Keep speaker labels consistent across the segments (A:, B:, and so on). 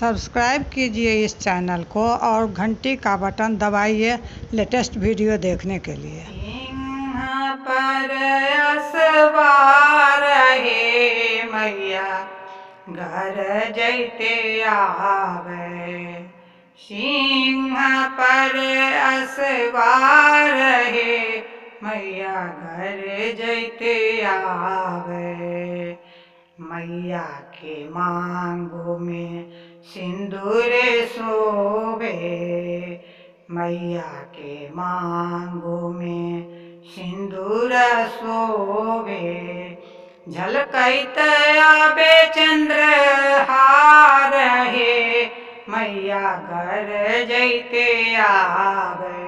A: Subscribe कीजिए इस channel को और घंटी का बटन दबाइए लेटेस्ट वीडियो देखने के लिए।
B: सिंह पर असवार हे मैया घर जैते आवे। सिंह पर असवार हे मैया घर जैते आवे। मैया के मांगो में सिंदूर शोभे। मैया के मांगो में सिंदूर शोभे। झलकैत आवे चंद्रहार हे मैया घर जैते आवे।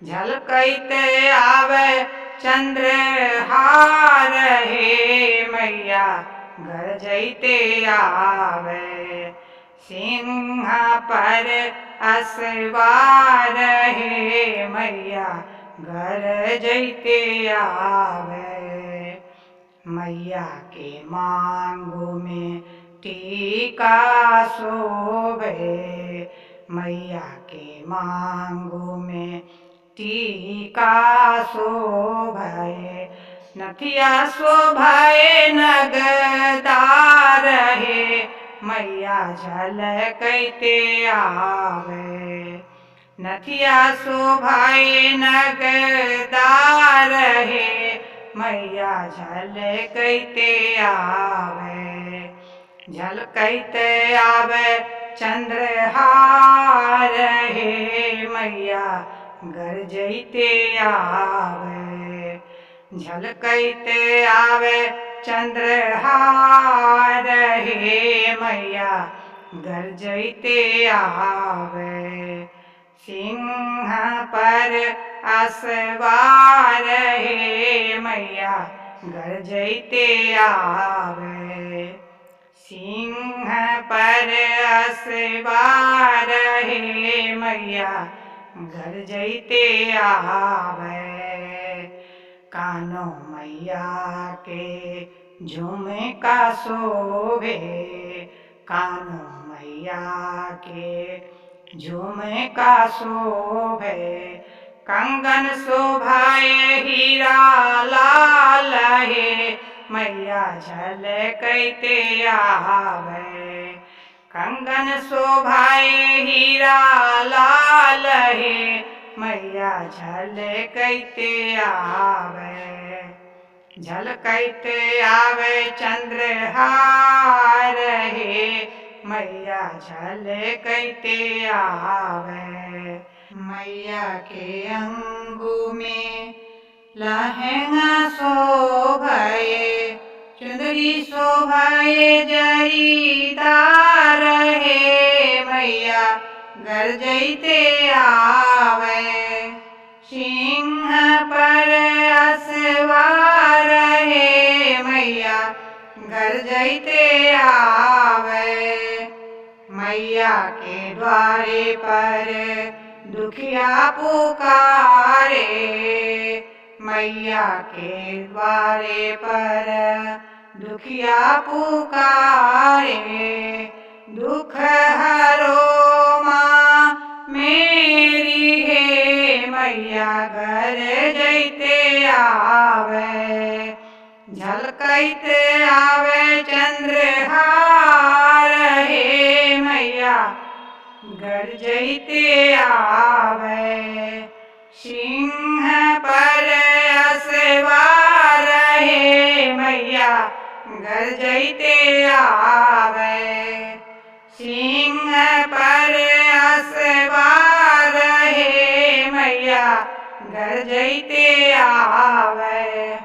B: झलकैत आवे चंद्रहार हे मैया घर जैते आवे। सिंह पर असवार हे मैया घर जैते आवे। मैया के मांगो में टीका शोभे। मैया के मांगो में टीका शोभे। नथिया शोभे नगदार हे मैया झलकैते आवे। नथिया शोभे नगदार हे मैया झलकैते आवे। झलकैते आवे चंद्रहार हे मैया घर जैते आवे। झलकैते आवे चंद्रहार हे मैया घर जैते आवे। सिंह पर असवार हे मैया घर जैते आवे। सिंह पर असवार हे मैया घर जैते आवे। कानो मैया के झुमका शोभे। कानो मैया के झुमका शोभे। कंगन शोभाए हीरा लाल हे मैया झलकैते आवे। कंगन शोभाए हीरा लाल हे मैया झलकैते आवे। झलकैते आवे चंद्रहार हे मैया झलकैते आवे। मैया के अंगू में लहंगा शोभाए। चुंदरी शोभाए जरीदार हे मैया घर जैते आवे। सिंह पर असवार हे मैया घर जैते आवे। मैया के द्वारे पर दुखिया पुकारे। मैया के द्वारे पर दुखिया पुकारे। दुख हरो माँ मेरी हे मैया घर जैते आवे। झलकैते आवे चंद्रहार हे मैया घर जैते आवे। सिंह पर असवार हे मैया घर जैते आवे। सिंह पर असवार हे मैया घर जैते आवे।